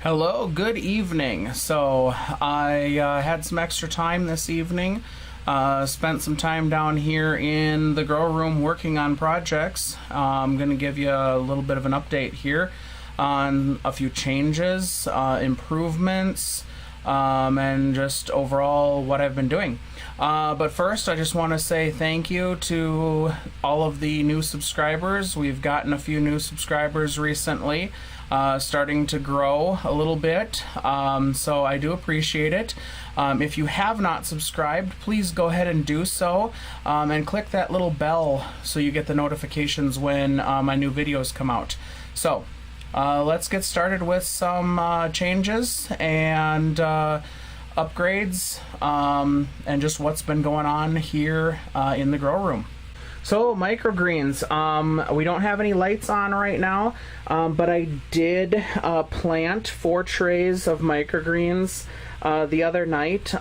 Hello, good evening. So I had some extra time this evening. Spent some time down here in the grow room working on projects. I'm going to give you a little bit of an update here on a few changes, improvements, and just overall what I've been doing. But first, I just want to say thank you to all of the new subscribers. We've gotten a few new subscribers recently, starting to grow a little bit, so I do appreciate it. If you have not subscribed, please go ahead and do so, and click that little bell so you get the notifications when my new videos come out. So let's get started with some changes and upgrades, and just what's been going on here in the grow room. So microgreens, we don't have any lights on right now, but I did plant 4 trays of microgreens the other night.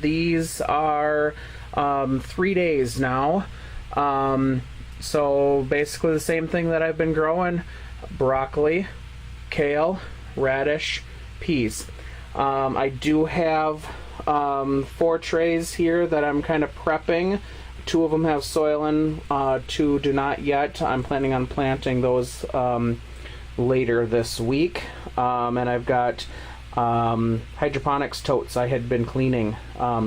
These are 3 days now. So basically the same thing that I've been growing: broccoli, kale, radish, peas. I do have 4 trays here that I'm kind of prepping. 2 of them have soil in, 2 do not yet. I'm planning on planting those later this week. And I've got hydroponics totes I had been cleaning.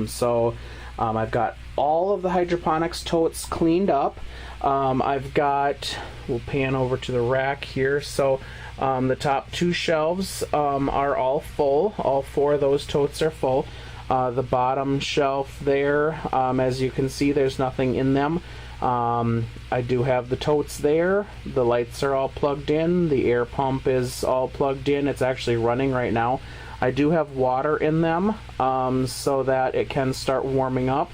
So I've got all of the hydroponics totes cleaned up. I've got, we'll pan over to the rack here. So the top 2 shelves are all full. All 4 of those totes are full. The bottom shelf there, as you can see, there's nothing in them. I do have the totes there. The lights are all plugged in. The air pump is all plugged in. It's actually running right now. I do have water in them, so that it can start warming up.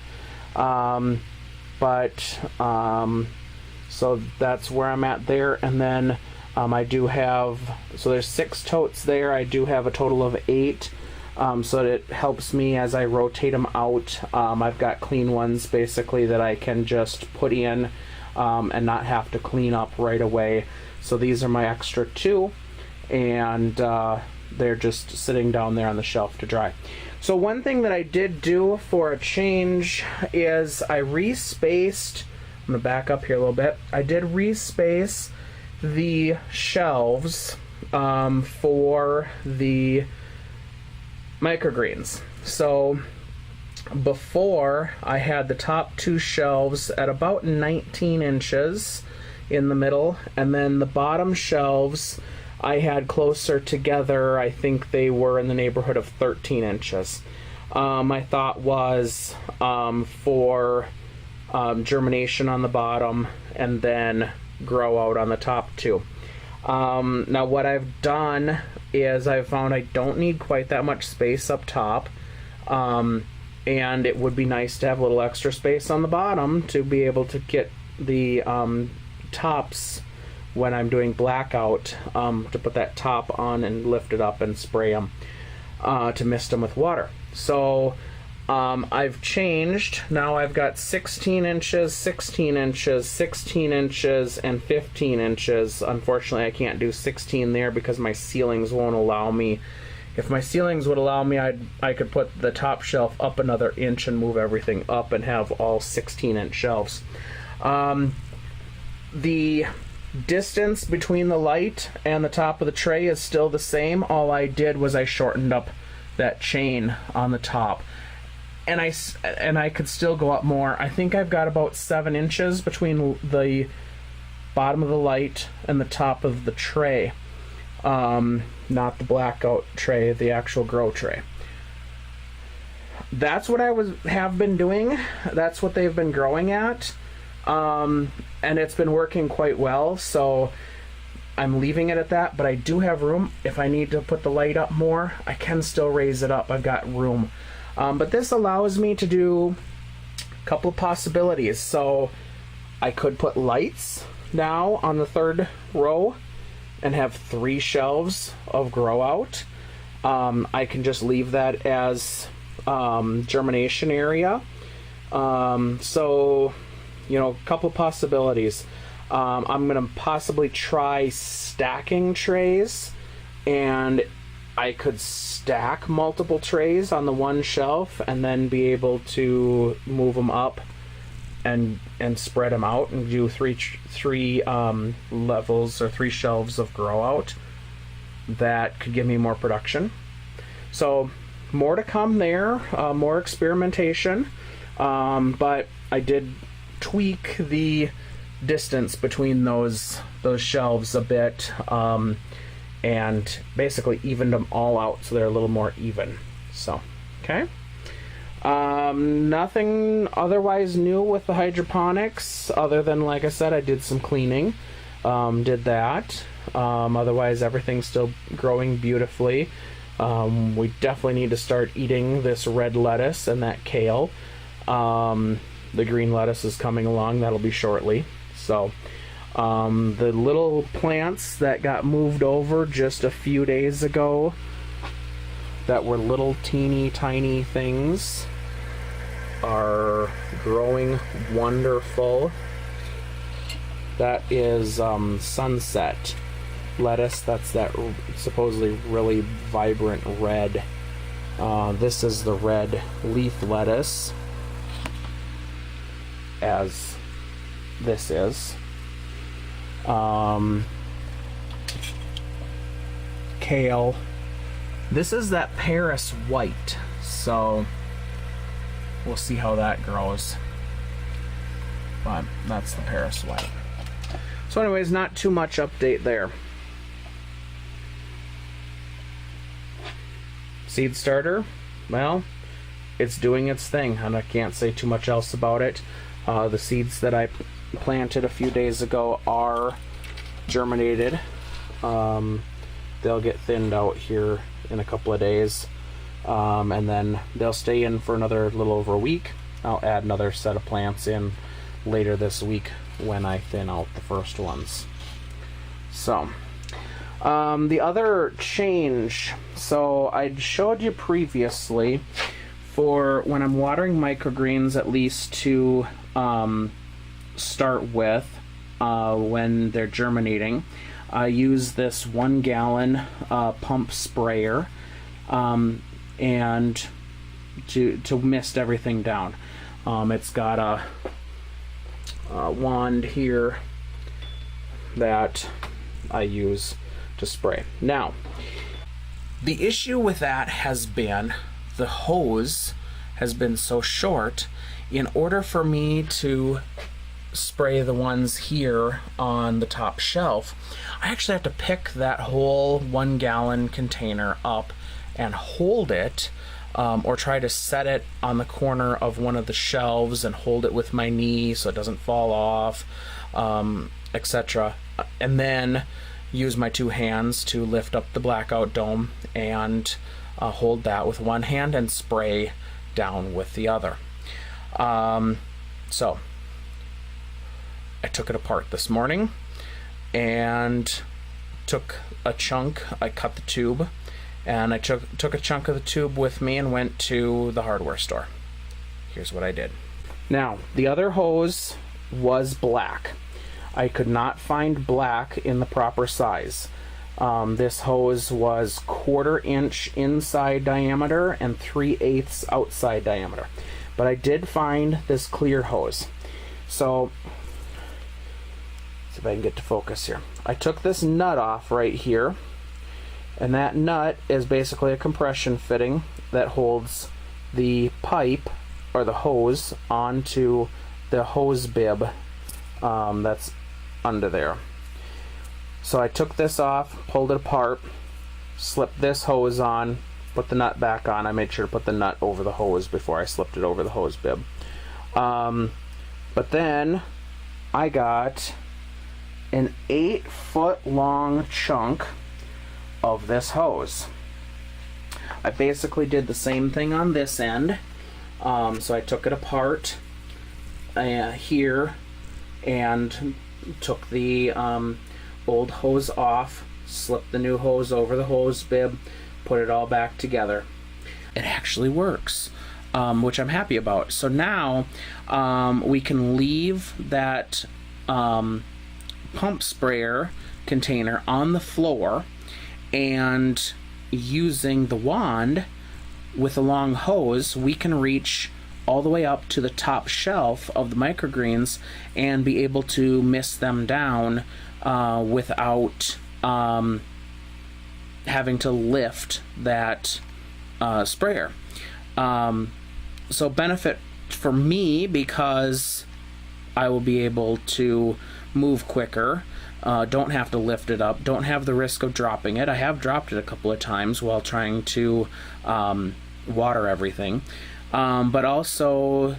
So that's where I'm at there. And then I do have, so there's 6 totes there. I do have a total of 8. So that it helps me as I rotate them out. I've got clean ones basically that I can just put in and not have to clean up right away. So these are my extra 2, and they're just sitting down there on the shelf to dry. So one thing that I did do for a change is I respaced. I'm going to back up here a little bit. I did respace the shelves for the microgreens. So before, I had the top 2 shelves at about 19 inches in the middle, and then the bottom shelves I had closer together. I think they were in the neighborhood of 13 inches. My thought was for germination on the bottom and then grow out on the top 2. Now what I've done is I've found I don't need quite that much space up top, and it would be nice to have a little extra space on the bottom to be able to get the tops when I'm doing blackout, to put that top on and lift it up and spray them to mist them with water. So I've changed. Now I've got 16 inches, 16 inches, 16 inches, and 15 inches. Unfortunately, I can't do 16 there because my ceilings won't allow me. If my ceilings would allow me, I could put the top shelf up another inch and move everything up and have all 16-inch shelves. The distance between the light and the top of the tray is still the same. All I did was I shortened up that chain on the top. And I could still go up more. I think I've got about 7 inches between the bottom of the light and the top of the tray. Not the blackout tray, the actual grow tray. That's what I have been doing. That's what they've been growing at. And it's been working quite well, so I'm leaving it at that, but I do have room. If I need to put the light up more, I can still raise it up. I've got room. But this allows me to do a couple of possibilities. So I could put lights now on the 3rd row and have 3 shelves of grow out. I can just leave that as germination area. So, you know, a couple of possibilities. I'm going to possibly try stacking trays and I could stack multiple trays on the one shelf and then be able to move them up and spread them out and do three levels or 3 shelves of grow out. That could give me more production. So more to come there, more experimentation, but I did tweak the distance between those shelves a bit, and basically evened them all out so they're a little more even. So, okay. Nothing otherwise new with the hydroponics other than, like I said, I did some cleaning, did that. Otherwise everything's still growing beautifully. We definitely need to start eating this red lettuce and that kale. The green lettuce is coming along, that'll be shortly. So the little plants that got moved over just a few days ago that were little teeny tiny things are growing wonderful. That is sunset lettuce. That's that supposedly really vibrant red. This is the red leaf lettuce, as this is. Kale. This is that Paris white, so we'll see how that grows. But that's the Paris white. So anyways, not too much update there. Seed starter, well, it's doing its thing, and I can't say too much else about it. The seeds that I planted a few days ago are germinated. They'll get thinned out here in a couple of days, and then they'll stay in for another little over a week. I'll add another set of plants in later this week when I thin out the first ones. So the other change, so I showed you previously for when I'm watering microgreens, at least to start with when they're germinating, I use this 1 gallon pump sprayer and to mist everything down. It's got a wand here that I use to spray. Now, the issue with that has been the hose has been so short. In order for me to spray the ones here on the top shelf, I actually have to pick that whole 1 gallon container up and hold it, or try to set it on the corner of one of the shelves and hold it with my knee so it doesn't fall off, etc. And then use my 2 hands to lift up the blackout dome and hold that with one hand and spray down with the other. So I took it apart this morning and took a chunk. I cut the tube and I took a chunk of the tube with me and went to the hardware store. Here's what I did. Now, the other hose was black. I could not find black in the proper size. This hose was 1/4 inch inside diameter and 3/8 outside diameter. But I did find this clear hose. So, see if I can get to focus here. I took this nut off right here, and that nut is basically a compression fitting that holds the pipe or the hose onto the hose bib that's under there. So I took this off, pulled it apart, slipped this hose on, put the nut back on. I made sure to put the nut over the hose before I slipped it over the hose bib. But then I got an 8-foot long chunk of this hose. I basically did the same thing on this end. So I took it apart here and took the old hose off, slipped the new hose over the hose bib, put it all back together. It actually works, which I'm happy about. So now we can leave that pump sprayer container on the floor, and using the wand with a long hose, we can reach all the way up to the top shelf of the microgreens and be able to mist them down without having to lift that sprayer. So benefit for me because I will be able to move quicker, don't have to lift it up, don't have the risk of dropping it. I have dropped it a couple of times while trying to water everything. But also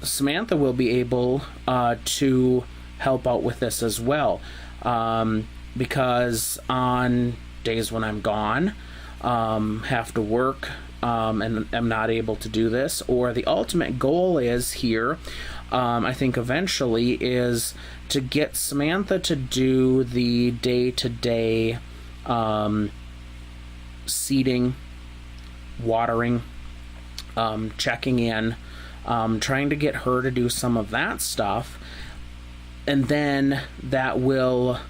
Samantha will be able to help out with this as well, because on days when I'm gone, have to work, and am not able to do this, or the ultimate goal is here, I think eventually, is to get Samantha to do the day-to-day seeding, watering, checking in, trying to get her to do some of that stuff, and then that will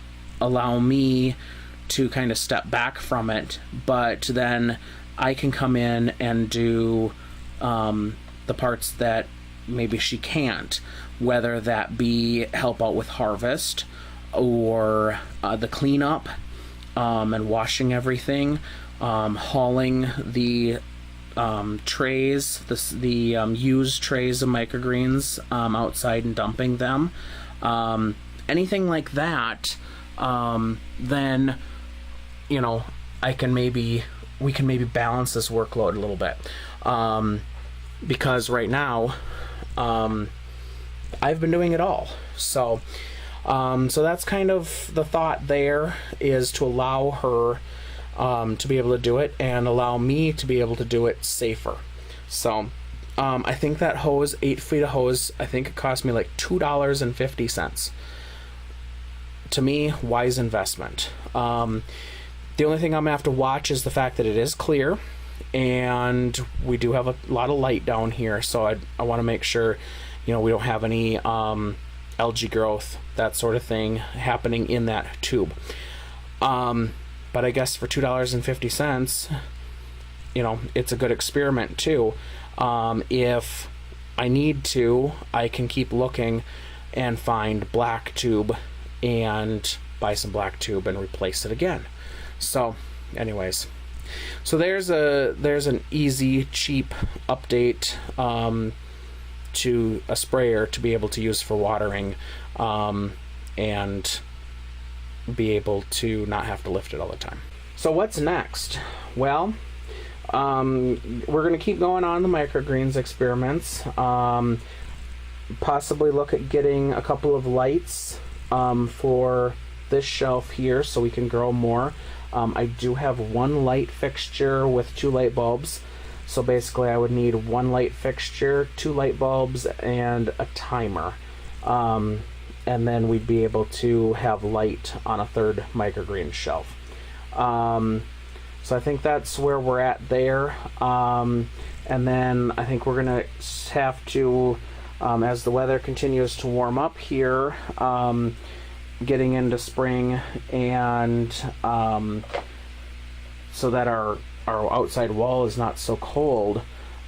allow me to kind of step back from it, but then I can come in and do the parts that maybe she can't, whether that be help out with harvest or the cleanup, and washing everything, hauling the trays, the used trays of microgreens outside and dumping them, anything like that. Then we can maybe balance this workload a little bit, because right now I've been doing it all. So that's kind of the thought there, is to allow her to be able to do it and allow me to be able to do it safer. So I think that hose, 8 feet of hose, I think it cost me like $2.50. To me, wise investment. The only thing I'm gonna have to watch is the fact that it is clear, and we do have a lot of light down here, so I want to make sure we don't have any algae growth, that sort of thing happening in that tube. But I guess for $2.50, it's a good experiment too. If I need to, I can keep looking and find black tube and buy some black tube and replace it again. So anyways, so there's an easy, cheap update to a sprayer to be able to use for watering, and be able to not have to lift it all the time. So what's next? Well, we're going to keep going on the microgreens experiments, possibly look at getting a couple of lights for this shelf here so we can grow more. I do have one light fixture with 2 light bulbs, so basically I would need 1 light fixture, 2 light bulbs, and a timer, and then we'd be able to have light on a 3rd microgreen shelf. So I think that's where we're at there, and then I think we're gonna have to, as the weather continues to warm up here, getting into spring, and so that our outside wall is not so cold,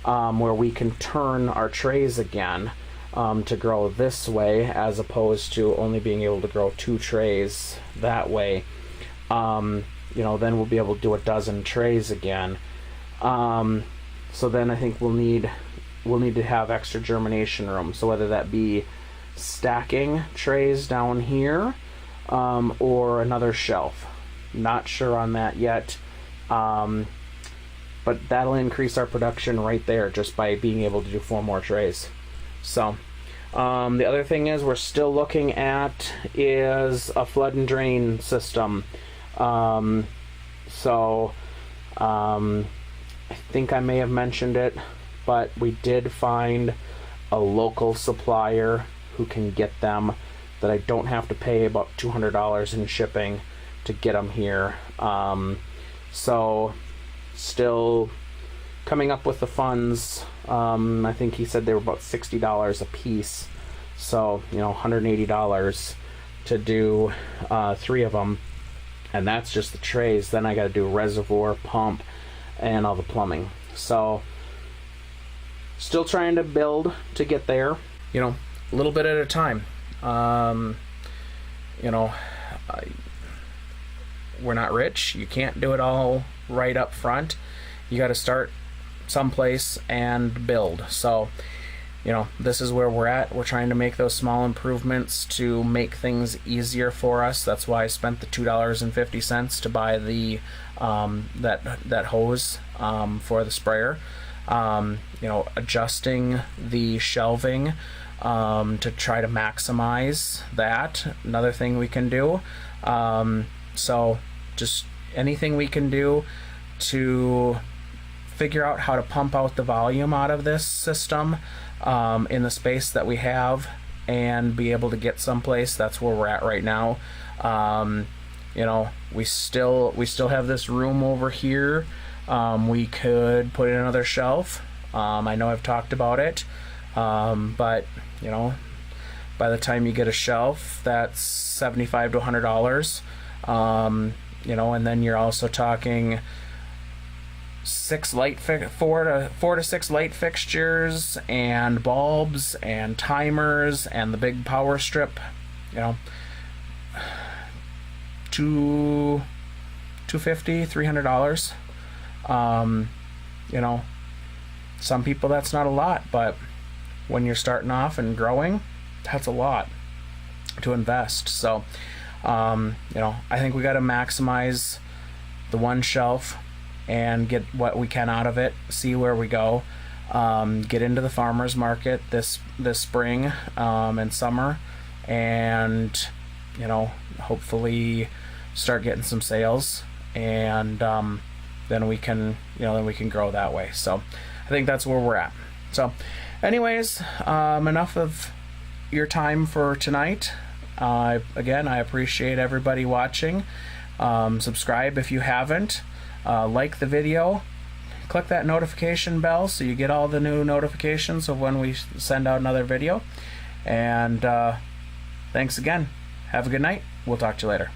where we can turn our trays again to grow this way, as opposed to only being able to grow 2 trays that way. Then we'll be able to do a dozen trays again. So then I think we'll need to have extra germination room, so whether that be stacking trays down here, or another shelf. Not sure on that yet, but that'll increase our production right there just by being able to do 4 more trays. So the other thing is we're still looking at is a flood and drain system. I think I may have mentioned it, but we did find a local supplier who can get them, that I don't have to pay about $200 in shipping to get them here. So still coming up with the funds. I think he said they were about $60 a piece, so $180 to do 3 of them. and that's just the trays. Then I got to do reservoir, pump, and all the plumbing. So still trying to build to get there, you know, a little bit at a time. You know, we're not rich. You can't do it all right up front. You got to start someplace and build. So, you know, this is where we're at. We're trying to make those small improvements to make things easier for us. That's why I spent the $2.50 to buy the that hose for the sprayer. You know, adjusting the shelving to try to maximize that. Another thing we can do. So just anything we can do to figure out how to pump out the volume out of this system in the space that we have and be able to get someplace. That's where we're at right now. You know, we still have this room over here. We could put in another shelf. I know I've talked about it, but you know, by the time you get a shelf, that's $75 to $100. You know, and then you're also talking 4 to 6 light fixtures and bulbs and timers and the big power strip. You know, $250, $300. You know, some people that's not a lot, but when you're starting off and growing, that's a lot to invest. So you know, I think we got to maximize the one shelf and get what we can out of it, see where we go, get into the farmers market this spring and summer, and you know, hopefully start getting some sales, and then we can grow that way. So I think that's where we're at. So anyways, enough of your time for tonight. Again, I appreciate everybody watching. Subscribe if you haven't. Like the video. Click that notification bell so you get all the new notifications of when we send out another video. And thanks again. Have a good night. We'll talk to you later.